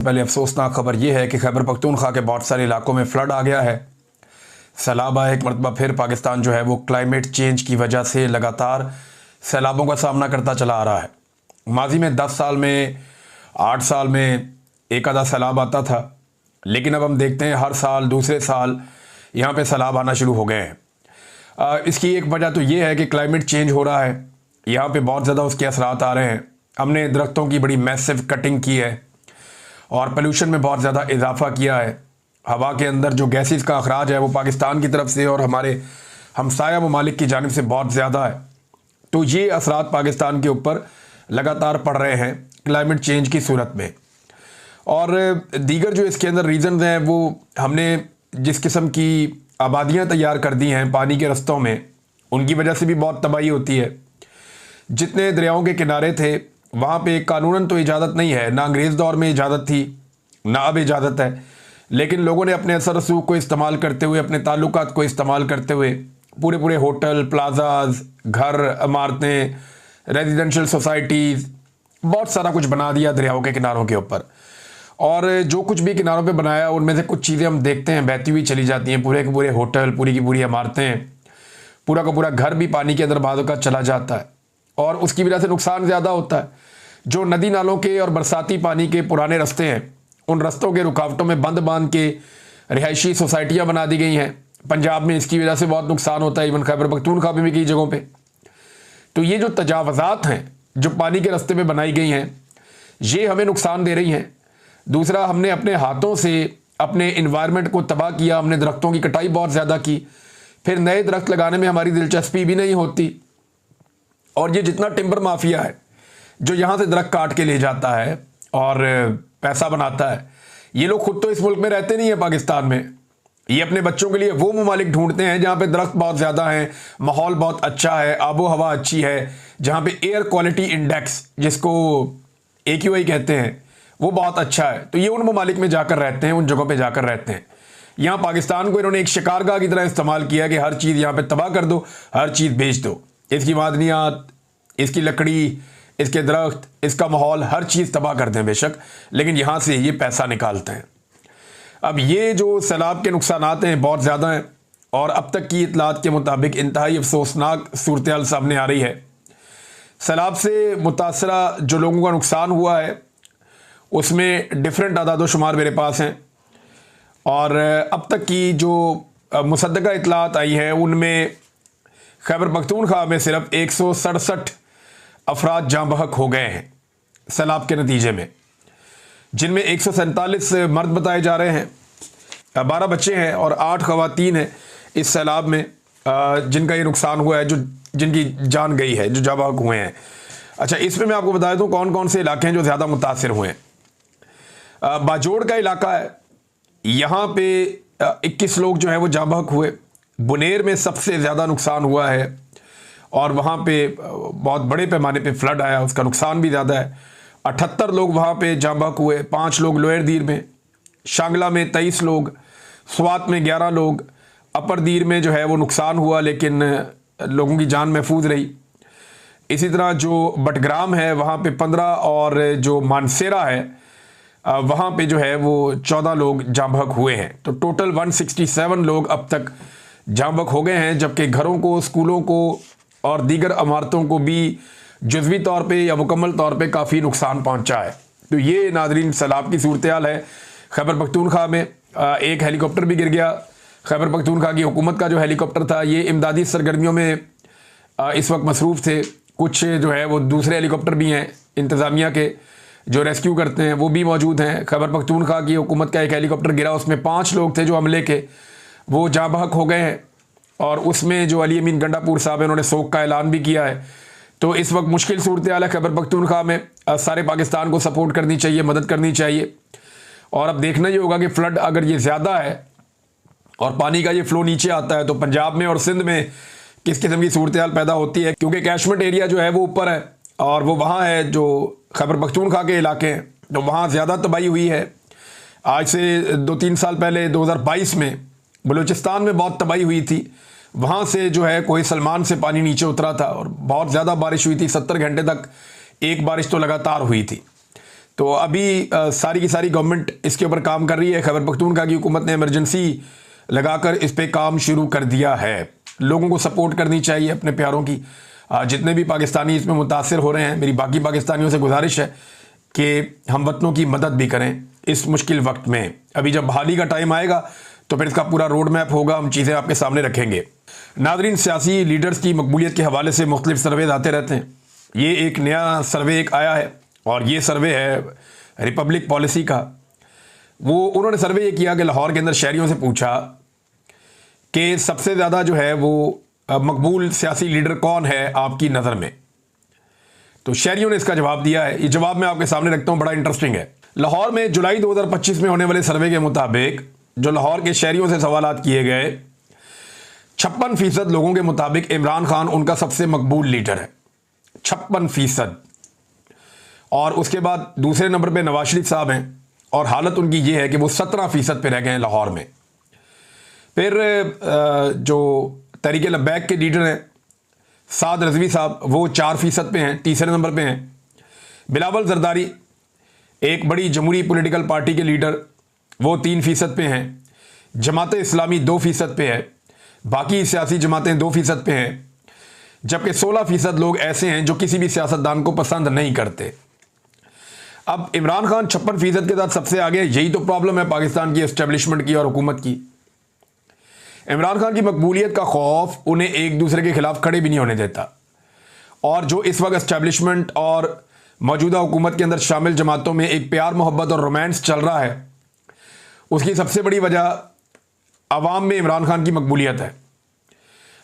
पहले अफसोसनाक खबर यह है कि खैबर पख्तूनख्वा के बहुत सारे इलाकों में फ्लड आ गया है। सैलाब आया एक मरतबा फिर। पाकिस्तान जो है वो क्लाइमेट चेंज की वजह से लगातार सैलाबों का सामना करता चला आ रहा है। माजी में 10 साल में 8 साल में एक आधा सैलाब आता था, लेकिन अब हम देखते हैं हर साल दूसरे साल यहाँ पे सैलाब आना शुरू हो गए हैं। इसकी एक वजह तो ये है कि क्लाइमेट चेंज हो रहा है, यहाँ पे बहुत ज़्यादा उसके असरात आ रहे हैं। हमने दरख्तों की बड़ी मैसिव कटिंग की है और पोल्यूशन में बहुत ज़्यादा इजाफा किया है। हवा के अंदर जो गैसेस का अखराज है वो पाकिस्तान की तरफ से और हमारे हमसाया ममालिक की जानिब से बहुत ज़्यादा है। तो ये असरात पाकिस्तान के ऊपर लगातार पड़ रहे हैं क्लाइमेट चेंज की सूरत में। और दीगर जो इसके अंदर रीज़न हैं वो हमने जिस किस्म की आबादियाँ तैयार कर दी हैं पानी के रस्तों में, उनकी वजह से भी बहुत तबाही होती है। जितने दरियाओं के किनारे थे वहाँ पे कानूनन तो इजाज़त नहीं है, ना अंग्रेज़ दौर में इजाज़त थी ना अब इजाज़त है, लेकिन लोगों ने अपने असर रसूख को इस्तेमाल करते हुए, अपने ताल्लुकात को इस्तेमाल करते हुए पूरे पूरे होटल, प्लाजाज, घर, इमारतें, रेजिडेंशियल सोसाइटीज़, बहुत सारा कुछ बना दिया दरियाओं के किनारों के ऊपर। और जो कुछ भी किनारों पे बनाया उनमें से कुछ चीज़ें हम देखते हैं बहती हुई चली जाती हैं। पूरे के पूरे होटल, पूरी की पूरी इमारतें, पूरा का पूरा घर भी पानी के अंदर बादों का चला जाता है और उसकी वजह से नुकसान ज़्यादा होता है। जो नदी नालों के और बरसाती पानी के पुराने रास्ते हैं, उन रास्तों के रुकावटों में बंद बांध के रिहायशी सोसाइटियाँ बना दी गई हैं। पंजाब में इसकी वजह से बहुत नुकसान होता है, इवन खैबर पख्तूनख्वा में भी कई जगहों पे। तो ये जो तजावज़ात हैं जो पानी के रास्ते में बनाई गई हैं, ये हमें नुकसान दे रही हैं। दूसरा, हमने अपने हाथों से अपने इन्वायरमेंट को तबाह किया, हमने दरख्तों की कटाई बहुत ज़्यादा की, फिर नए दरख्त लगाने में हमारी दिलचस्पी भी नहीं होती। और ये जितना टिम्बर माफिया है जो यहाँ से दरख्त काट के ले जाता है और पैसा बनाता है, ये लोग खुद तो इस मुल्क में रहते नहीं है पाकिस्तान में। ये अपने बच्चों के लिए वो ममालिक ढूंढते हैं जहाँ पे दरख्त बहुत ज़्यादा हैं, माहौल बहुत अच्छा है, आबो हवा अच्छी है, जहाँ पे एयर क्वालिटी इंडेक्स जिसको AQI कहते हैं वो बहुत अच्छा है। तो ये उन ममालिक में जाकर रहते हैं, उन जगहों पे जाकर रहते हैं। यहाँ पाकिस्तान को इन्होंने एक शिकारगाह की तरह इस्तेमाल किया कि हर चीज़ यहाँ पे तबाह कर दो, हर चीज़ बेच दो, इसकी मादनियात, इसकी लकड़ी, इसके दरख्त, इसका माहौल, हर चीज़ तबाह कर दें बेशक, लेकिन यहाँ से ये पैसा निकालते हैं। अब ये जो सैलाब के नुकसानात हैं बहुत ज़्यादा हैं और अब तक की इतलात के मुताबिक इंतहाई अफसोसनाक सूरत हाल सामने आ रही है। सैलाब से मुतासरा जो लोगों का नुकसान हुआ है उसमें डिफरेंट आदाद शुमार मेरे पास हैं और अब तक की जो मुसद्दका इतलात आई हैं उनमें खैबर पख्तूनख्वा में सिर्फ 167 अफराद जाँ बहक हो गए हैं सैलाब के नतीजे में, जिनमें 147 मर्द बताए जा रहे हैं, 12 बच्चे हैं और 8 ख़वातीन हैं इस सैलाब में जिनका ये नुकसान हुआ है, जो जिनकी जान गई है, जो जाँ बहक हुए हैं। अच्छा, इसमें मैं आपको बता दूँ कौन कौन से इलाके हैं जो ज़्यादा मुतासिर हुए हैं। बाजोड़ का इलाका है, यहाँ पे 21 लोग जो है वो जाँ बहक हुए। बुनेर में सबसे ज़्यादा नुकसान हुआ है और वहाँ पे बहुत बड़े पैमाने पे फ्लड आया, उसका नुकसान भी ज़्यादा है। 78 लोग वहाँ पे जाँ बहक हुए, 5 लोग लोअर दीर में, शांगला में 23 लोग, स्वात में 11 लोग, अपर दीर में जो है वो नुकसान हुआ लेकिन लोगों की जान महफूज रही। इसी तरह जो बटग्राम है वहाँ पे 15 और जो मानसेरा है वहाँ पे जो है वो 14 लोग जाँ बहक हुए हैं। तो टोटल 167 लोग अब तक जाँ बहक हो गए हैं, जबकि घरों को, स्कूलों को और दीगर इमारतों को भी जुज़वी तौर पे या मुकम्मल तौर पे काफ़ी नुकसान पहुँचा है। तो ये नाज़रीन सैलाब की सूरत हाल है। खैबर पख्तूनख्वा में एक हेलीकॉप्टर भी गिर गया। खैबर पख्तूनख्वा की हुकूमत का जो हेलीकॉप्टर था ये इमदादी सरगर्मियों में इस वक्त मसरूफ़ थे। कुछ जो है वो दूसरे हेलीकॉप्टर भी हैं इंतज़ामिया के जो रेस्क्यू करते हैं, वो भी मौजूद हैं। खैबर पख्तूनख्वा की हुकूमत का एक हेलीकॉप्टर गिरा, उसमें 5 लोग थे जो हमले के, वो जाँ बहक हो गए हैं और उसमें जो अली अमीन गंडापुर साहब हैं उन्होंने सोग का ऐलान भी किया है। तो इस वक्त मुश्किल सूरत हाल है खैबर पख्तूनख्वा में। सारे पाकिस्तान को सपोर्ट करनी चाहिए, मदद करनी चाहिए। और अब देखना ये होगा कि फ़्लड अगर ये ज़्यादा है और पानी का ये फ़्लो नीचे आता है तो पंजाब में और सिंध में किस किस्म की सूरत हाल पैदा होती है, क्योंकि कैशमेंट एरिया जो है वो ऊपर है और वो वहाँ है जो खैबर पख्तूनख्वा के इलाके हैं, तो वहाँ ज़्यादा तबाही हुई है। आज से 2-3 साल पहले 2022 में बलूचिस्तान में बहुत तबाही हुई थी, वहाँ से जो है कोई सलमान से पानी नीचे उतरा था और बहुत ज़्यादा बारिश हुई थी। 70 घंटे तक एक बारिश तो लगातार हुई थी। तो अभी सारी की सारी गवर्नमेंट इसके ऊपर काम कर रही है। खैबर पख्तूनख्वा की हुकूमत ने इमरजेंसी लगाकर इस पे काम शुरू कर दिया है। लोगों को सपोर्ट करनी चाहिए अपने प्यारों की। जितने भी पाकिस्तानी इसमें मुतासिर हो रहे हैं, मेरी बाकी पाकिस्तानियों से गुजारिश है कि हम वतनों की मदद भी करें इस मुश्किल वक्त में। अभी जब बहाली का टाइम आएगा तो फिर इसका पूरा रोड मैप होगा, हम चीज़ें आपके सामने रखेंगे। नाज़रीन, सियासी लीडर्स की मकबूलियत के हवाले से मुख्तलिफ सर्वेज आते रहते हैं। ये एक नया सर्वे एक आया है और ये सर्वे है रिपब्लिक पॉलिसी का। उन्होंने सर्वे ये किया कि लाहौर के अंदर शहरियों से पूछा कि सबसे ज़्यादा जो है वो मकबूल सियासी लीडर कौन है आपकी नज़र में। तो शहरियों ने इसका जवाब दिया है। ये जवाब मैं आपके सामने रखता हूँ, बड़ा इंटरेस्टिंग है। लाहौर में जुलाई 2025 में होने वाले सर्वे के मुताबिक जो लाहौर के शहरियों से सवालात किए गए, 56% लोगों के मुताबिक इमरान खान उनका सबसे मकबूल लीडर है, 56%। और उसके बाद दूसरे नंबर पे नवाज शरीफ साहब हैं और हालत उनकी ये है कि वो 17% पे रह गए हैं लाहौर में। फिर जो तहरीक लब्बैक के लीडर हैं साद रज़वी साहब, वो 4% पे हैं, तीसरे नंबर पे हैं। बिलावल जरदारी, एक बड़ी जमहूरी पॉलिटिकल पार्टी के लीडर, वो 3% पे हैं। जमात इस्लामी 2% पे है। बाकी सियासी जमातें 2% पे हैं, जबकि 16% लोग ऐसे हैं जो किसी भी सियासतदान को पसंद नहीं करते। अब इमरान खान 56% के साथ सबसे आगे, यही तो प्रॉब्लम है पाकिस्तान की एस्टेब्लिशमेंट की और हुकूमत की। इमरान खान की मकबूलियत का खौफ उन्हें एक दूसरे के खिलाफ खड़े भी नहीं होने देता। और जो इस वक्त एस्टेब्लिशमेंट और मौजूदा हुकूमत के अंदर शामिल जमातों में एक प्यार मोहब्बत और रोमांस चल रहा है, उसकी सबसे बड़ी वजह अवाम में इमरान खान की मकबूलियत है।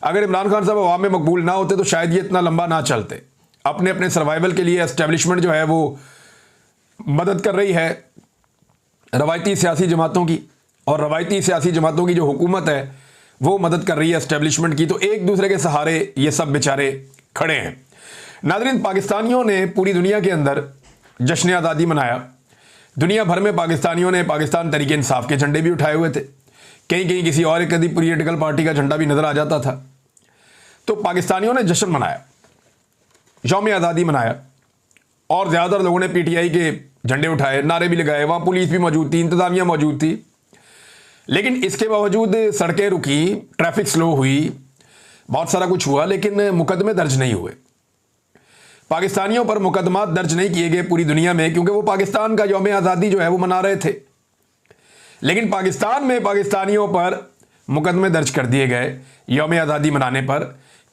अगर इमरान खान साहब अवाम में मकबूल ना होते तो शायद ये इतना लंबा ना चलते। अपने अपने सर्वाइवल के लिए एस्टेब्लिशमेंट जो है वो मदद कर रही है रवायती सियासी जमातों की, और रवायती सियासी जमातों की जो हुकूमत है वो मदद कर रही है एस्टेब्लिशमेंट की। तो एक दूसरे के सहारे ये सब बेचारे खड़े हैं। नाज़रीन, पाकिस्तानियों ने पूरी दुनिया के अंदर जश्न आज़ादी मनाया। दुनिया भर में पाकिस्तानियों ने पाकिस्तान तहरीक इंसाफ के झंडे भी उठाए हुए थे। कहीं कहीं किसी और एक कभी पॉलिटिकल पार्टी का झंडा भी नज़र आ जाता था। तो पाकिस्तानियों ने जश्न मनाया, यौम आज़ादी मनाया, और ज़्यादातर लोगों ने पीटीआई के झंडे उठाए, नारे भी लगाए। वहाँ पुलिस भी मौजूद थी, इंतज़ामिया मौजूद थी। लेकिन इसके बावजूद सड़कें रुकी, ट्रैफिक स्लो हुई, बहुत सारा कुछ हुआ, लेकिन मुकदमे दर्ज नहीं हुए। पाकिस्तानियों पर मुकदमा दर्ज नहीं किए गए पूरी दुनिया में, क्योंकि वो पाकिस्तान का यौम आज़ादी जो है वो मना रहे थे। लेकिन पाकिस्तान में पाकिस्तानियों पर मुकदमे दर्ज कर दिए गए यौम आज़ादी मनाने पर,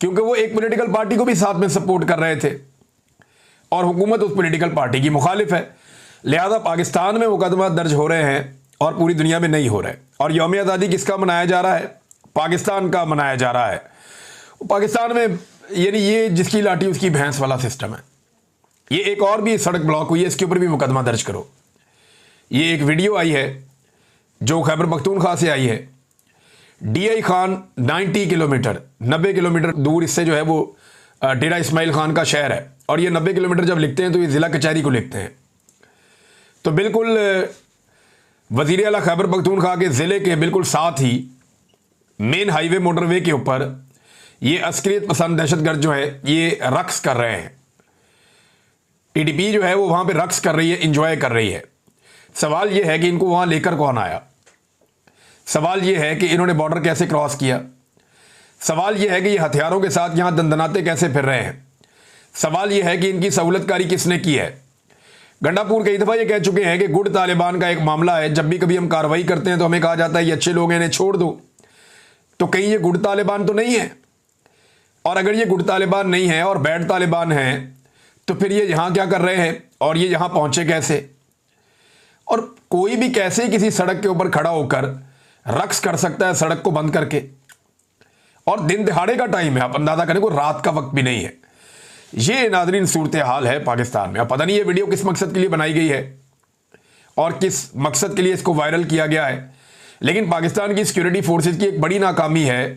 क्योंकि वो एक पॉलिटिकल पार्टी को भी साथ में सपोर्ट कर रहे थे और हुकूमत उस पॉलिटिकल पार्टी की मुखालिफ है। लिहाजा पाकिस्तान में मुकदमा दर्ज हो रहे हैं और पूरी दुनिया में नहीं हो रहे। और यौम आज़ादी किसका मनाया जा रहा है? पाकिस्तान का मनाया जा रहा है। पाकिस्तान में यानी ये जिसकी लाठी उसकी भैंस वाला सिस्टम है। ये एक और भी सड़क ब्लॉक हुई है, इसके ऊपर भी मुकदमा दर्ज करो। ये एक वीडियो आई है जो खैबर पख्तूनख्वा से आई है। डीआई खान 90 किलोमीटर दूर इससे जो है वो डेरा इस्माइल खान का शहर है, और ये 90 किलोमीटर जब लिखते हैं तो ये ज़िला कचहरी को लिखते हैं। तो बिल्कुल वज़ीर आला खैबर पख्तूनख्वा के ज़िले के बिल्कुल साथ ही मेन हाईवे मोटरवे के ऊपर ये अस्करियत पसंद दहशतगर्द जो है ये रक्स कर रहे हैं। टीडीपी जो है वो वहाँ पे रक्स कर रही है, इंजॉय कर रही है। सवाल ये है कि इनको वहाँ लेकर कौन आया? सवाल ये है कि इन्होंने बॉर्डर कैसे क्रॉस किया? सवाल ये है कि ये हथियारों के साथ यहाँ दंदनाते कैसे फिर रहे हैं? सवाल ये है कि इनकी सहूलतकारी किसने की है? गंडापुर कई दफ़ा ये कह चुके हैं कि गुड तालिबान का एक मामला है। जब भी कभी हम कार्रवाई करते हैं तो हमें कहा जाता है ये अच्छे लोग हैं, इन्हें छोड़ दो। तो कहीं ये गुड तालिबान तो नहीं है? और अगर ये गुड तालिबान नहीं है और बैड तालिबान हैं तो फिर ये यहाँ क्या कर रहे हैं और ये यहाँ पहुँचे कैसे? और कोई भी कैसे किसी सड़क के ऊपर खड़ा होकर रक्स कर सकता है सड़क को बंद करके? और दिन दिहाड़े का टाइम है, आप अंदाजा करें, कोई रात का वक्त भी नहीं है। ये नाज़रीन सूरत हाल है पाकिस्तान में। अब पता नहीं ये वीडियो किस मकसद के लिए बनाई गई है और किस मकसद के लिए इसको वायरल किया गया है, लेकिन पाकिस्तान की सिक्योरिटी फोर्सेस की एक बड़ी नाकामी है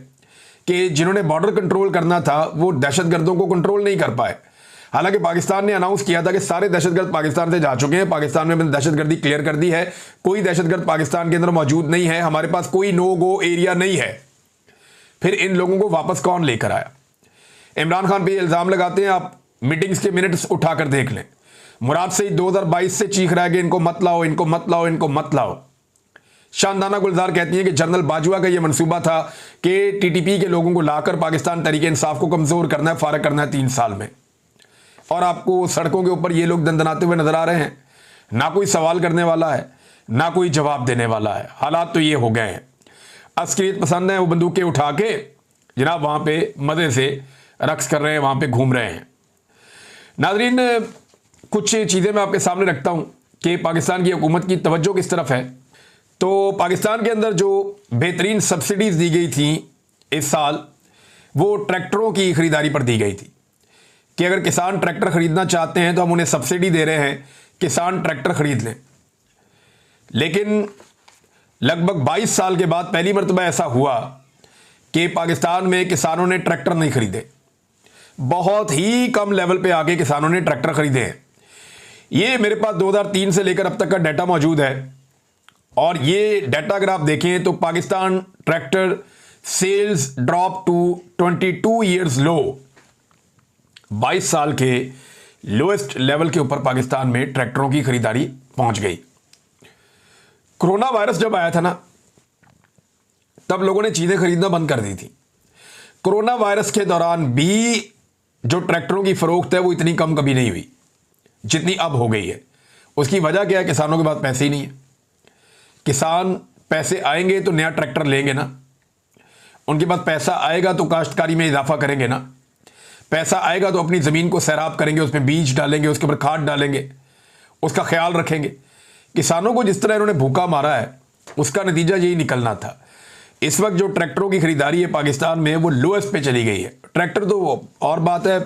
कि जिन्होंने बॉर्डर कंट्रोल करना था वो दहशतगर्दों को कंट्रोल नहीं कर पाए। हालांकि पाकिस्तान ने अनाउंस किया था कि सारे दहशतगर्द पाकिस्तान से जा चुके हैं, पाकिस्तान में अपनी दहशतगर्दी क्लियर कर दी है, कोई दहशतगर्द पाकिस्तान के अंदर मौजूद नहीं है, हमारे पास कोई नो गो एरिया नहीं है। फिर इन लोगों को वापस कौन लेकर आया? इमरान खान पे इल्ज़ाम लगाते हैं, आप मीटिंग्स के मिनट्स उठाकर देख लें। मुराद से 2022 से चीख रहा है कि इनको मत लाओ, इनको मत लाओ, इनको मत लाओ। शानदाना गुलजार कहती है कि जनरल बाजवा का यह मंसूबा था कि टीटीपी के लोगों को लाकर पाकिस्तान तरीके इंसाफ को कमजोर करना है, फारग करना है 3 साल में। और आपको सड़कों के ऊपर ये लोग दंदनाते हुए नजर आ रहे हैं, ना कोई सवाल करने वाला है, ना कोई जवाब देने वाला है। हालात तो ये हो गए हैं। अस्करियत पसंद है, वो बंदूकें उठा के जनाब वहां पे मजे से रक्स कर रहे हैं, वहां पे घूम रहे हैं। नाजरीन, कुछ चीज़ें मैं आपके सामने रखता हूं कि पाकिस्तान की हुकूमत की तवज्जो किस तरफ है। तो पाकिस्तान के अंदर जो बेहतरीन सब्सिडीज दी गई थी इस साल, वो ट्रैक्टरों की खरीदारी पर दी गई थी कि अगर किसान ट्रैक्टर खरीदना चाहते हैं तो हम उन्हें सब्सिडी दे रहे हैं, किसान ट्रैक्टर खरीद लें। लेकिन लगभग 22 साल के बाद पहली मरतबा ऐसा हुआ कि पाकिस्तान में किसानों ने ट्रैक्टर नहीं खरीदे। बहुत ही कम लेवल पे आके किसानों ने ट्रैक्टर खरीदे हैं। ये मेरे पास 2003 से लेकर अब तक का डाटा मौजूद है, और ये डाटा अगर आप देखें तो Pakistan tractor sales drop to 22 years low. 22 साल के लोएस्ट लेवल के ऊपर पाकिस्तान में ट्रैक्टरों की खरीदारी पहुंच गई। कोरोना वायरस जब आया था ना, तब लोगों ने चीजें खरीदना बंद कर दी थी। कोरोना वायरस के दौरान भी जो ट्रैक्टरों की फरोख्त है वो इतनी कम कभी नहीं हुई जितनी अब हो गई है। उसकी वजह क्या है? किसानों के पास पैसे ही नहीं है। किसान पैसे आएंगे तो नया ट्रैक्टर लेंगे ना, उनके पास पैसा आएगा तो काश्तकारी में इजाफा करेंगे ना, पैसा आएगा तो अपनी ज़मीन को सैराब करेंगे, उसमें बीज डालेंगे, उसके ऊपर खाद डालेंगे, उसका ख्याल रखेंगे। किसानों को जिस तरह इन्होंने भूखा मारा है उसका नतीजा यही निकलना था। इस वक्त जो ट्रैक्टरों की खरीदारी है पाकिस्तान में वो लोएस्ट पे चली गई है। ट्रैक्टर तो और बात है,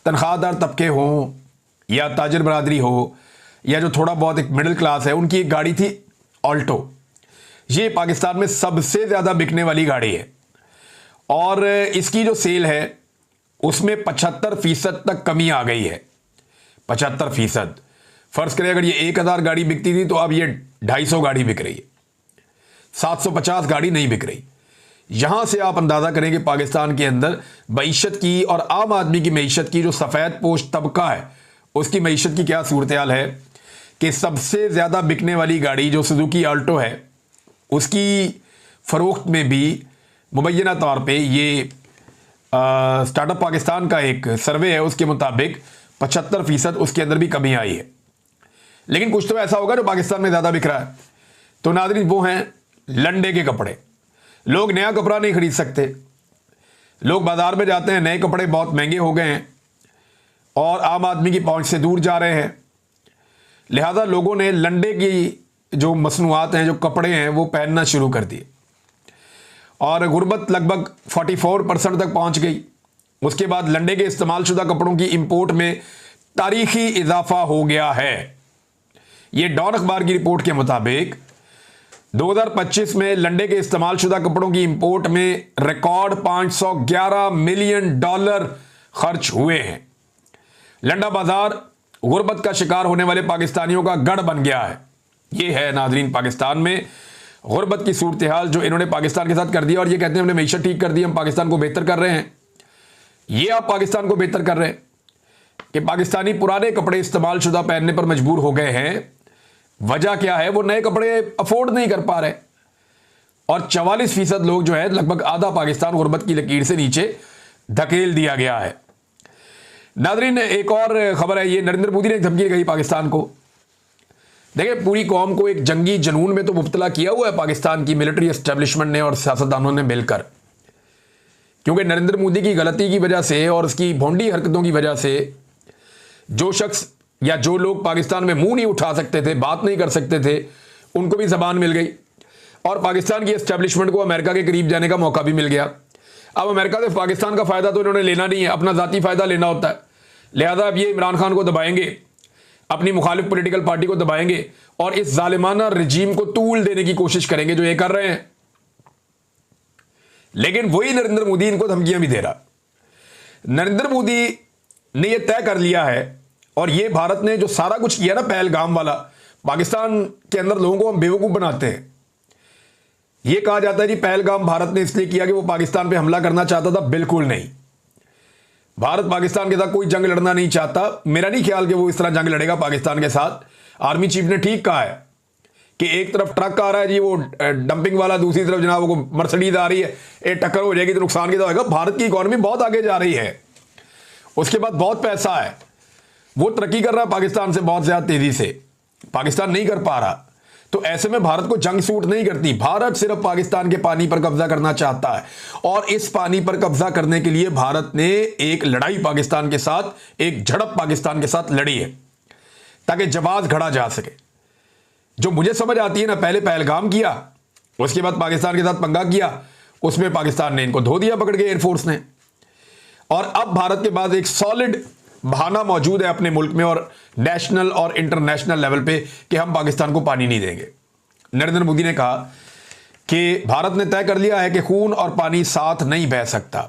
तनख्वाहदार तबके हों या ताजर बरादरी हो या जो थोड़ा बहुत एक मिडिल क्लास है, उनकी एक गाड़ी थी ऑल्टो। ये पाकिस्तान में सबसे ज़्यादा बिकने वाली गाड़ी है, और इसकी जो सेल है उसमें 75% तक कमी आ गई है। 75%। फर्ज करें अगर ये 1000 गाड़ी बिकती थी तो अब ये 250 गाड़ी बिक रही है, 750 गाड़ी नहीं बिक रही। यहां से आप अंदाजा करें कि पाकिस्तान के अंदर मईशत की और आम आदमी की मईशत की, जो सफ़ेद पोश तबका है उसकी मईशत की क्या सूरत हाल है कि सबसे ज़्यादा बिकने वाली गाड़ी जो सुजुकी ऑल्टो है उसकी फ़रोख्त में भी मुबैना तौर पे ये स्टार्टअप पाकिस्तान का एक सर्वे है, उसके मुताबिक 75% उसके अंदर भी कमी आई है। लेकिन कुछ तो ऐसा होगा जो पाकिस्तान में ज़्यादा बिक रहा है। तो नाज़रीन, वो हैं लंडे के कपड़े। लोग नया कपड़ा नहीं खरीद सकते, लोग बाजार में जाते हैं, नए कपड़े बहुत महंगे हो गए हैं और आम आदमी की पहुंच से दूर जा रहे हैं। लिहाजा लोगों ने लंडे की जो मसनूआत हैं, जो कपड़े हैं, वो पहनना शुरू कर दिए और गुर्बत लगभग 44% तक पहुंच गई। उसके बाद लंडे के इस्तेमाल शुदा कपड़ों की इंपोर्ट में तारीखी इजाफा हो गया है। ये डॉन अखबार की रिपोर्ट के मुताबिक 2025 में लंडे के इस्तेमाल शुदा कपड़ों की इंपोर्ट में रिकॉर्ड $511 मिलियन खर्च हुए हैं। लंडा बाजार गुर्बत का शिकार होने वाले पाकिस्तानियों का गढ़ बन गया है। ये है नाजरीन पाकिस्तान में गुर्बत की सूरत हाल जो इन्होंने पाकिस्तान के साथ कर दिया, और ये कहते हैं हमने मईशत ठीक कर दी, हम पाकिस्तान को बेहतर कर रहे हैं। ये आप पाकिस्तान को बेहतर कर रहे हैं कि पाकिस्तानी पुराने कपड़े इस्तेमाल शुदा पहनने पर मजबूर हो गए हैं। वजह क्या है? वो नए कपड़े अफोर्ड नहीं कर पा रहे, और 44% लोग जो है, लगभग आधा पाकिस्तान गुर्बत की लकीर से नीचे धकेल दिया गया है। नादरीन, एक और खबर है, ये नरेंद्र मोदी ने धमकी गई पाकिस्तान को। देखिए, पूरी कौम को एक जंगी जनून में तो मुब्तला किया हुआ है पाकिस्तान की मिलिट्री एस्टेब्लिशमेंट ने और सियासतदानों ने मिलकर, क्योंकि नरेंद्र मोदी की गलती की वजह से और उसकी भोंडी हरकतों की वजह से जो शख्स या जो लोग पाकिस्तान में मुंह नहीं उठा सकते थे, बात नहीं कर सकते थे, उनको भी जबान मिल गई और पाकिस्तान की एस्टेब्लिशमेंट को अमेरिका के करीब जाने का मौका भी मिल गया। अब अमेरिका से पाकिस्तान का फायदा तो इन्होंने लेना नहीं है, अपना जाती फायदा लेना होता है। लिहाजा अब ये इमरान खान को दबाएंगे, अपनी मुखालिफ पॉलिटिकल पार्टी को दबाएंगे और इस जालिमाना रजीम को तूल देने की कोशिश करेंगे जो ये कर रहे हैं। लेकिन वही नरेंद्र मोदी इनको धमकियां भी दे रहा। नरेंद्र मोदी ने यह तय कर लिया है, और ये भारत ने जो सारा कुछ किया ना पहलगाम वाला, पाकिस्तान के अंदर लोगों को हम बेवकूफ बनाते हैं। यह कहा जाता है कि पहलगाम भारत ने इसलिए किया कि वो पाकिस्तान पे हमला करना चाहता था। बिल्कुल नहीं। भारत पाकिस्तान के साथ कोई जंग लड़ना नहीं चाहता। मेरा नहीं ख्याल कि वो इस तरह जंग लड़ेगा पाकिस्तान के साथ। आर्मी चीफ ने ठीक कहा है कि एक तरफ ट्रक आ रहा है जी, वो डंपिंग वाला, दूसरी तरफ जनाब वो मर्सिडीज आ रही है, एक टक्कर हो जाएगी तो नुकसान कितना होगा। भारत की इकॉनमी बहुत आगे जा रही है, उसके बाद बहुत पैसा है, वो तरक्की कर रहा है पाकिस्तान से बहुत ज्यादा तेजी से, पाकिस्तान नहीं कर पा रहा। तो ऐसे में भारत को जंग सूट नहीं करती। भारत सिर्फ पाकिस्तान के पानी पर कब्जा करना चाहता है, और इस पानी पर कब्जा करने के लिए भारत ने एक लड़ाई पाकिस्तान के साथ, एक झड़प पाकिस्तान के साथ लड़ी है ताकि जवाब घड़ा जा सके। जो मुझे समझ आती है ना, पहले पहलगाम किया, उसके बाद पाकिस्तान के साथ पंगा किया, उसमें पाकिस्तान ने इनको धो दिया पकड़ के, एयरफोर्स ने। और अब भारत के पास एक सॉलिड बहाना मौजूद है अपने मुल्क में और नेशनल और इंटरनेशनल लेवल पे कि हम पाकिस्तान को पानी नहीं देंगे। नरेंद्र मोदी ने कहा कि भारत ने तय कर लिया है कि खून और पानी साथ नहीं बह सकता।